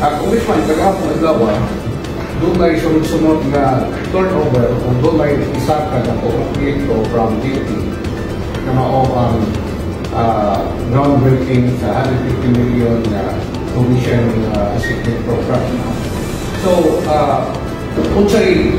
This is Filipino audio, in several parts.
Congressman, kagahapon adlaw, doon ay sunod-sunod na turnover o doon ay isa ka na proyekto from DOT na mao ang groundbreaking sa 150 million tuition assistance program. So, unsay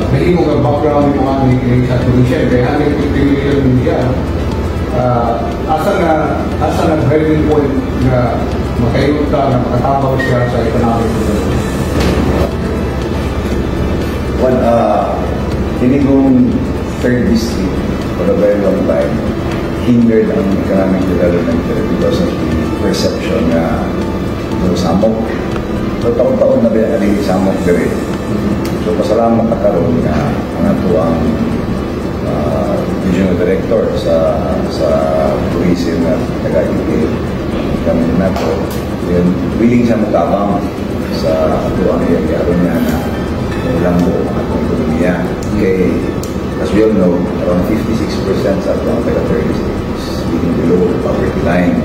mahimo nga background yung mga sa tuition kaya 150 million niya asa na driving point na makayot ka na makatabaw siya sa economic development. Well, tinigong third district for a very long time hindered ang economic development because of the perception na samok. So, taon-taon na ba yung samok dire. So, pasalamat na karoon na ang ato ang regional director sa tourism at taga-UK kami na po. Willing siya matabang sa ato ang iyagyaron niya na ilang buong atong ekonomiya. Okay, as we all know, around 56% sa ato ang taga-30 is living below the poverty line.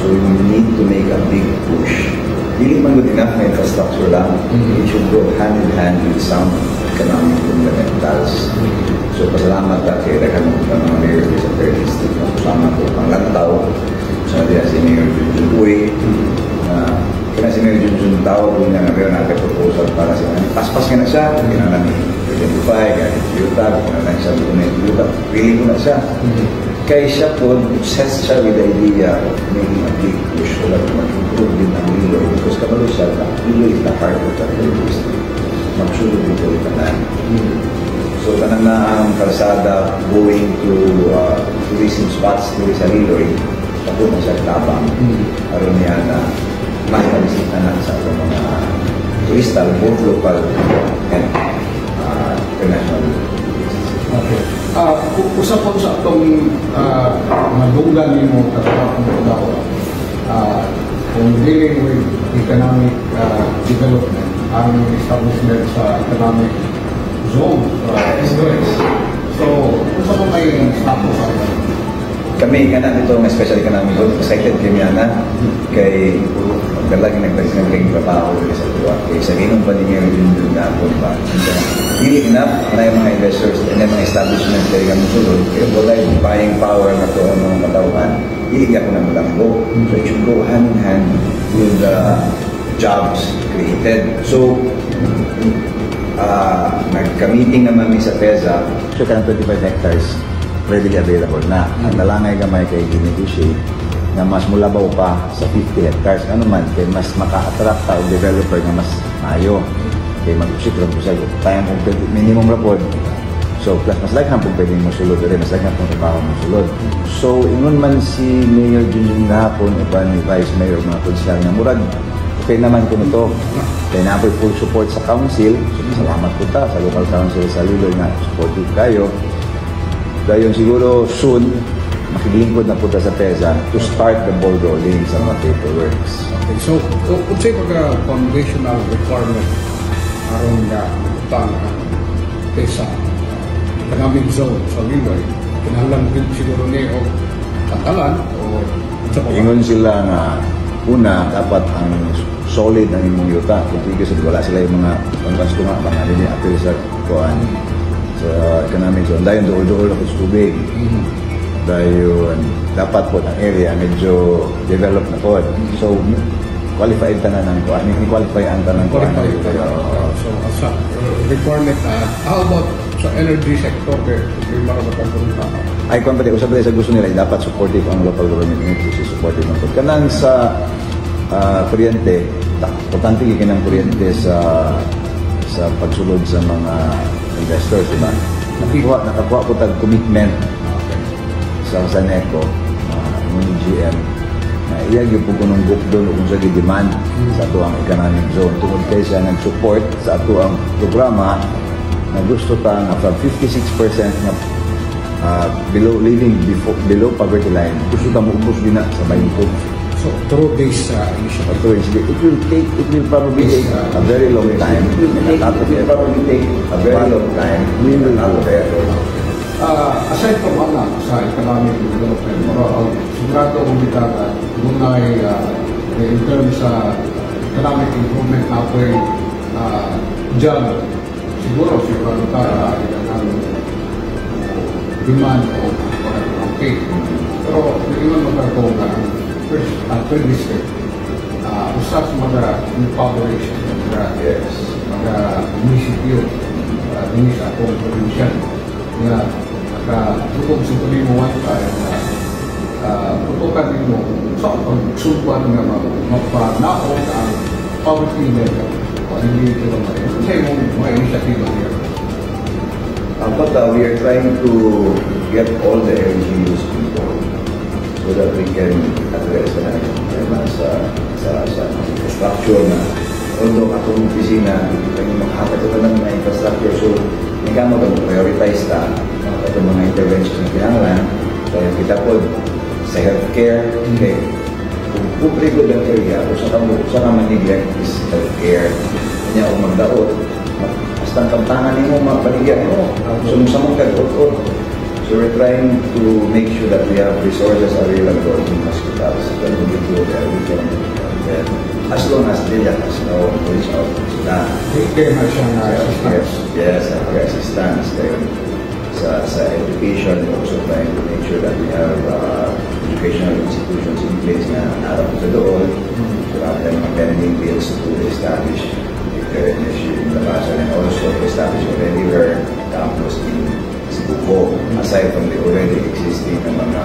So we need to make a big push. Hindi man good enough na infrastructure lang. It should go hand in hand with some economic fundamentals. So pasalamat na kaya dagan mo ng mga mayor sa 3rd district na kasama ko ang lantaw. So diya si Mayor Junjun Uy. Kaya si Mayor Junjun Tao doon niya na meron natin proposal para sa mga paspas ka na siya. Kinalang identify, kaya Utah, kinalang siya doon na Utah. Pili ko na siya. Kaya siya po, obsessed siya with the idea of making a big push so that mag-improve din ang Iloy. Because kapag siya, Iloy is the heart of the 3rd district. Magsulog dito rin kanan. So, kanang na ang kalsada going to tourism spots dito sa Iloy, tapos na siya tabang. Aron niya na mas malisita na sa mga turista, both local and international. Okay. Usapon sa itong madunggan ni mo katapang daw kung dealing with economic development, ang establishment sa economic zone influence. So, usapon may status sa ito? Kami ka na dito ng special economic zone, excited kami na kay lagi nagpagsinagling trabaho sa tuwa. Kaya sa ginong pa din yung na po ba. Hindi enough na yung mga investors and yung mga establishments kaya kami sulod. Kaya wala yung buying power na ito ang mga matauhan. Hindi ako na malanggo. So it should go hand in hand with the jobs created. So, nagka-meeting naman sa PEZA. So, kanang 25 hectares readily available na. Ang nalangay gamay kay ginegotiate na mas mulabaw pa sa 50 hectares. Ano man, kaya mas maka-attract tao developer na mas maayo. Kaya mag-usip lang po sa tayang kung minimum rapod. So, plus mas like kung pwede mo sulod rin, mas like kung trabaho mo sulod. So, ingon man si Mayor Junjun gahapon, o ba ni Vice Mayor, mga konsyal na murag, okay naman ko nito. Kaya na full support sa council. So, salamat po ta sa local council sa Liloy na supportive kayo. Dahil siguro soon, makilingkod na punta sa PEZA to start the ball rolling sa mga paperworks. Okay, so kung sa'yo foundational requirement aron na utang PEZA economic zone sa Liloy, kinahanglan din siguro niya o tatalan o sa ingon sila na una, dapat ang solid ang inyong yuta. Kung wala sila yung mga pangkasto nga, mga nila apel sa kuhaan sa economic zone. Dahil dool-dool ako sa tubig. Dahil dapat po ang area medyo developed na po. So, qualified tanan ng kuhaan. Hindi qualify ang tanan kuhaan. So, sa requirement how about sa energy sector kaya maramatan ko rin tama? Ay, kung pati, usap sa gusto nila, dapat supportive ang local government units, supportive ng food. Kanang sa kuryente, importante yung kinang kuryente sa pagsulod sa mga investors, diba? Nakakuha po tag commitment sa SANECO, ng GM, na iyag yung po kunong doon kung sa demand sa ito ang economic zone. Tungkol kayo siya nag-support sa ito ang programa na gusto ta na from 56% na below poverty line, gusto ta maubos din na sa 20. So, through this initiative, it will probably take a very long time. We will not there. Aside from sa economic development, sigurado kung kita na in terms sa economic improvement na po ay dyan, siguro siguro tayo ang demand o okay. Pero hindi man magkakong first step, usas mga impoverished mga munisipyo din sa akong probinsya na nakatulog sa tuloy mo tutukan din mo sa pagsulpan na mapanaon ang poverty level o hindi ito naman. Kasi yung mga initiative niya. But we are trying to get all the LGUs involved so that we can address sa infrastructure na although atong opisina kami makakatawa ng mga infrastructure so hindi ka mag-prioritize ta itong mga interventions na kinangalan kaya kita po sa healthcare okay kung publiko ng area o sa ka-neglect is healthcare kanya o magdaot basta ang kamtangan mo mapaligyan mo sa mong kagot so we're trying to make sure that we have resources available in hospitals that we do there we can as long as they let us know reach out to sila yes assistance sa education we're also trying to make sure that we have educational institutions in place na harap sa doon so that there are pending bills to establish in the Labasan and also to establish already her campus in Cebu aside from the already existing mga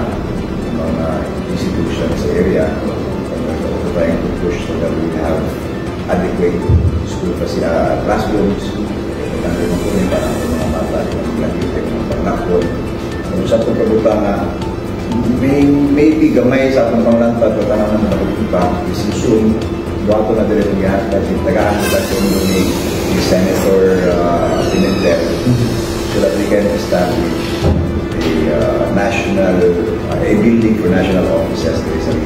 institutions sa area we're trying to push so that we have adequate school classrooms and rin po rin para sa mga bata yung nag-iipit ng pangakon sa itong pagbuta na maybe gamay sa atong panglantad o tanang ng pagbuta is soon buhato na din yung yan kasi tagaan nila ni Senator Pimentel so that we can establish a national a building for national offices there is a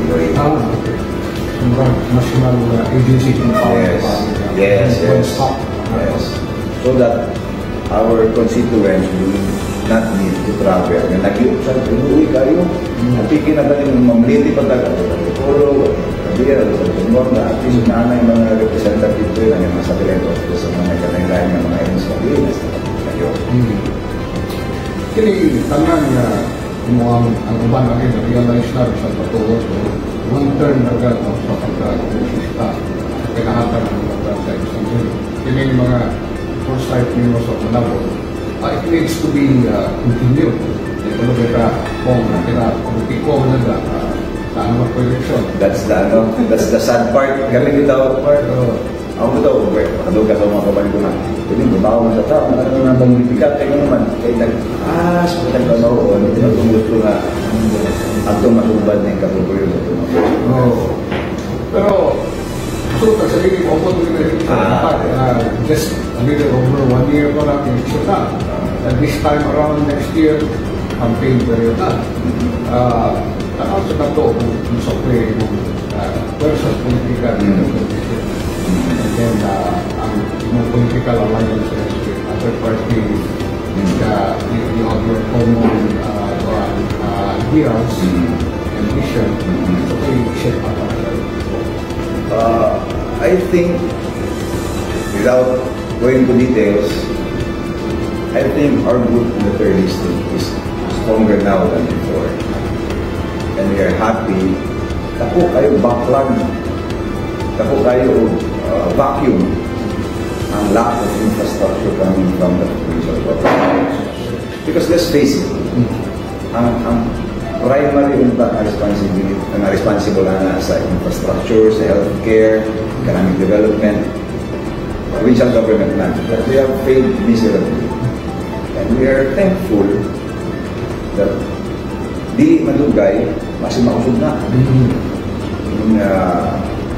national agency in power yes so that our constituents will not need to travel and nag-iupsan uwi kayo napikin na ba yung mamliti pagdagat puro sabihan sa tumor na at least naanay mga representative ko yun ang mga satellite office sa mga kanaylayan ng mga NSWs kayo kini tangan nga ang uban na rin realize na sa patuwa so one turn agad sa pagkakonsista pinahatan ng mga sa isang kini mga foresight nimo sa panabot it needs to be continued ito kita kung politiko na tama po election that's the sad part kami dito part ako daw kadog ka sa mga kabayan ko na pwede bumawa sa tao na nang pamilipikat kayo naman kaya sa pagkakanoon tumusto na ato matubad na yung katutuyo sa ito pero so kasi ako just a little over 1 year pa lang at this time around next year campaign period na tanaw sa kato kung sa play versus political and then ang political alliance with other parties you have your common ideals and vision so you share I think without going into details I think our group in the 30s is stronger now than before and we are happy tako kayo backlog tako kayo vacuum ang lack of infrastructure coming from the provincial government because let's face it ang primary responsible na sa infrastructure, sa healthcare, economic development, provincial government na that we have failed miserably and we are thankful that di madugay mas mausog na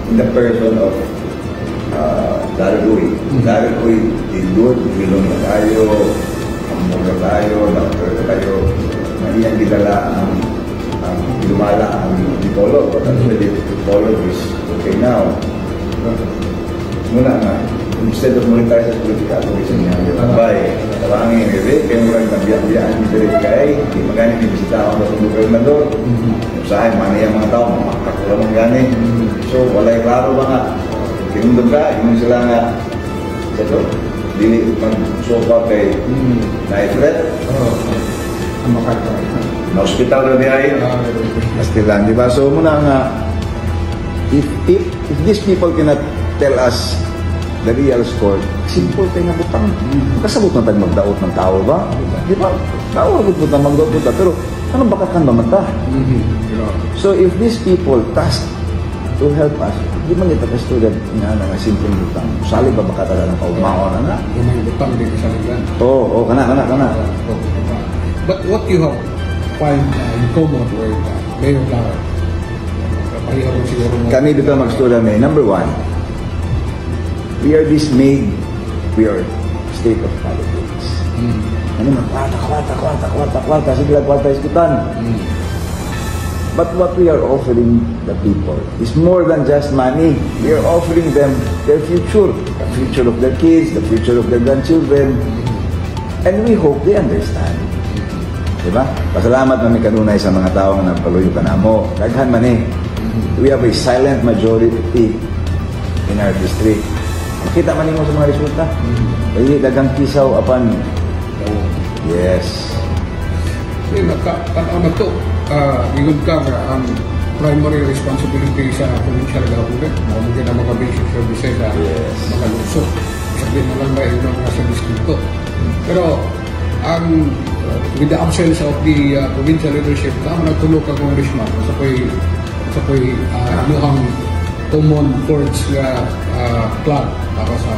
in the person of Daruloy Dindut, Bilong na tayo Amor na tayo, Doctor na tayo Marian Gidala ang lumala ang Dipolog but actually Dipolog is okay now muna nga instead of monetary sa politika, ako isa niya, tambay, tabangin, kayo mo lang nabiyak-biyaan, hindi kay, hindi magaling bibisita ako sa gobernador, usahay, mani ang mga tao, makakula mong gani. So, walay klaro ba nga, kinundog ka, yun sila nga, ito, dili mag-sopa kay na-threat, na-hospital na di ay, Astilan, di ba? So, muna nga, if these people cannot tell us the real score, simple tayo nga butang. Kasabot na tayo magdaot ng tao ba? Di ba? Tao, butang magdaot butang. Pero, anong bakat kan ba mata? So, if these people task to help us, di man ito ka-student nga na simple butang. Sali ba baka talaga ng kaumao na nga? Yung may butang din sa ligan. Oo, kana. But what you have find in common with Mayor Lara? Kami dito mag-student may number one, we are dismayed with our state of politics. Ano man, kwarta, sige lang kwarta iskutan. But what we are offering the people is more than just money. We are offering them their future, the future of their kids, the future of their grandchildren. And we hope they understand. Diba? Pasalamat namin kanunay sa mga tao na nagpaluyo ka na mo. Daghan man eh. We have a silent majority in our district. Makita man mo sa mga resulta. Ay, dagang kisaw apan. Yes. Tanaw na ito, ingon ka nga ang primary responsibility sa provincial government, maumungan ang mga basic services sa mga lusot. Sabihin na lang ba yun ang nasa distrito. Pero, with the absence of the provincial leadership, tama nagtulog ang congressman sa po'y inuhang common courts nga plan para sa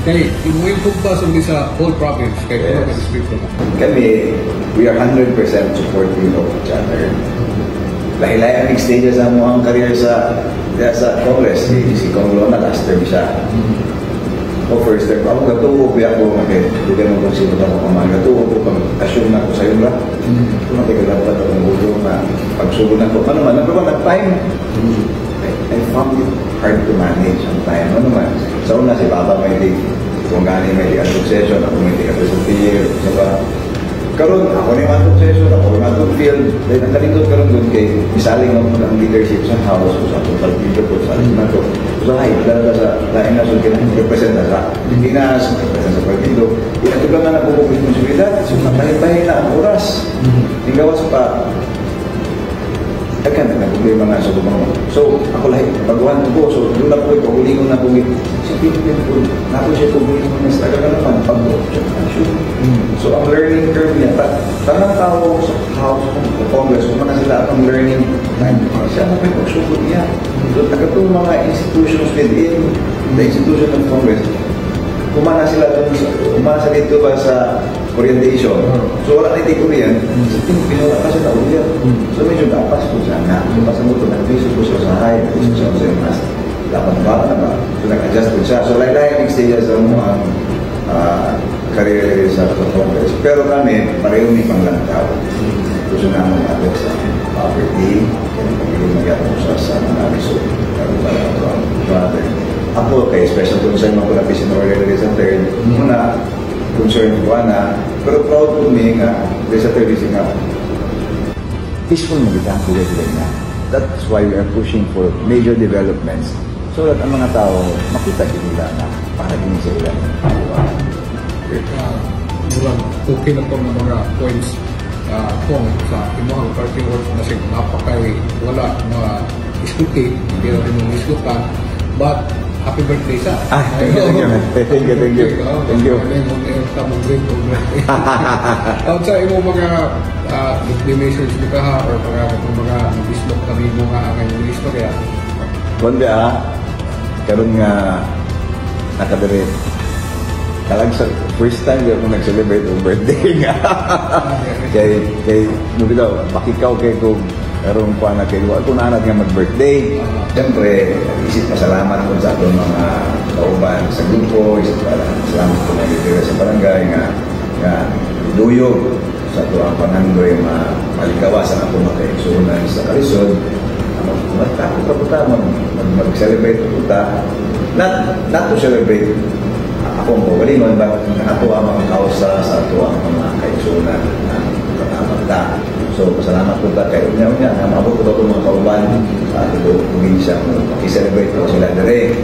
kaya imuhin po ba sa whole province kaya yes. Distrito na? Kami, we are 100% supporting of each other. Lahi-lahi ang stages ang mga career sa Congress. Si Kong Lona, last term siya. O first term, ako gatuho ko ako, hindi ka naman kung sino ka mga gatuho ko, pag-assume na ako sa iyo lang. Kung nakikadapat akong gulo na pagsugo na ko. Ano man, number one, time. I found it hard to manage ang time. Ano man, sa una si Papa may di, kung gani may di succession, ako may di ka-presentier, diba? Karon ako ni matong session, ako ni matong field, dahil ang kalingkod karon doon kay isaling mo ang leadership sa house, sa atong partido ko, sa aling nato. So ay, dala sa lain na sud represent sa Pilipinas, represent sa partido. Ito lang na po responsibilidad, so napahibahin na ang oras. Tinggawas pa, agkan na problema nga sa lumang. So, ako lahat, pagawan ko, so doon na po, pagulingon na po, sa Pilipinas po, na po siya pagulingon na sa taga naman, pag-action. So, ang learning curve niya, tanang tao sa house, sa Congress, kung mga sila ang learning time, siya na may pagsugod niya. So, taga itong mga institutions within the institution of Congress, kumana sila doon, kumana sa dito ba sa orientation. So, wala na iti Korean, sa pinuha kasi na ulit. So, medyo dapas ko sana. So, pasagot ko, nag-viso ko siya sa high, nag-viso siya sa mas. Dapat ba na ba? So, nag-adjust ko siya. So, lahat yung stages sa mga career sa Congress. Pero kami, pareho ni panglantaw. Gusto namin natin sa poverty, kaya pagiging magyatong sa mga resort. Pero para ito ang brother. Ako, kay special concern ako na Vision Order sa third. Muna, concern ko na, pero proud ko me nga, sa third is nga, peaceful magiging kulit na. That's why we are pushing for major developments so that ang mga tao makita nila na para din sa ilan. Okay na po ng mga points kung sa imuhang party works na napakay wala na iskuti, hindi rin yung iskutan, but happy birthday sa. Thank you. Thank you. Sa imo mga measures nito ha, or mga bislok kami mo nga ang inyong istorya. Kundi karon nga nakadire. Kalang sa first time ako nag-celebrate ang birthday nga. kay nubi daw, makikaw kay kung karong kuha na kayo. Ako na nga mag-birthday. Siyempre, isip pasalamat ko sa atong mga kauban sa grupo. Isip pasalamat ko na dito sa barangay nga duyog sa ito ang pananggoy malikawasan ako makaigsunan sa kalisod. Mag-celebrate ko ta. Not to celebrate ako mo, galingon ba, nakatuwa mga kausa sa atuwa mga kaisunan na katamag ta. So, pasalamat po ta kayo niya na maabot ko ito mga kauban sa ito probinsya mo. Makiselebrate ko sila dire.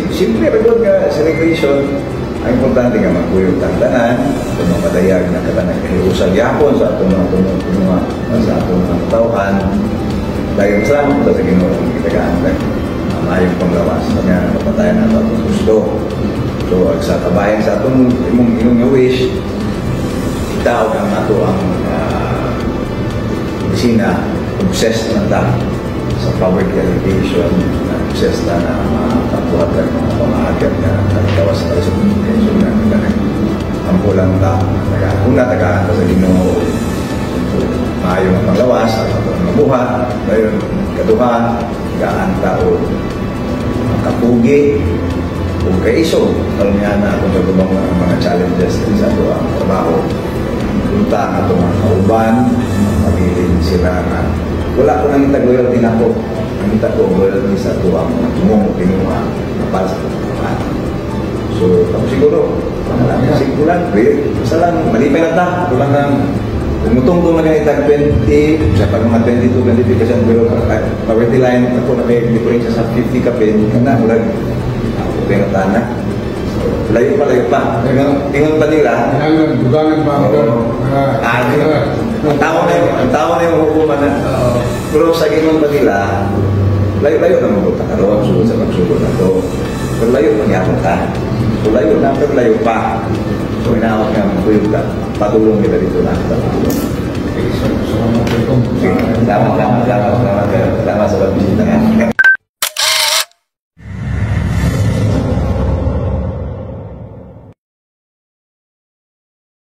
Simple rin nga celebration. Ang importante nga magkuyog tantanan, itong mga padayag na katanan kahiusag yapon sa itong mga tununga sa itong mga katauhan. Dahil masalamat po sa Ginoo kung kitagaan mayong panglawas nga napatayan na itong gusto. So, sa kabayan sa itong imong wish, itaw ang ato ang opisina, obsessed na ta sa poverty alleviation, obsessed na makakuhat ng mga pamahagyan na nagtawas sa communication na ampulang ta. Kung natagaan ka sa Ginoo, maayong ang panglawas, ang mabuhat, ngayon, kaduha, gaan tao, kapugi, kung kaiso, alam niya na kung sa mga challenges sa ito ang trabaho. Punta ang itong mga kauban, magiging sila na wala ko nang itag-loyalty na po. Ang ita ko, loyalty sa ito ang mga tumong pinuha na para sa pagkakaan. So, ako siguro, mga siguran, basta lang, malipay na ta. Ito lang ng umutong ko na itag 20, sa pag mga 22, 25%, pero poverty line, ako na may difference sa 50 kapin, kana, wala, ako pinata na. Layo pa. Tingon pa nila. Dugangan pa ako. Ang tao na yung hukuman na. Pero sa gingon pa nila, layo na mabuta ka ron, sugod sa pagsulod na to. Pero layo pa niya ka. So layo na, pero layo pa. So inaawag nga, kuyog ka. Patulong kita dito na. Salamat sa pagbisita nga.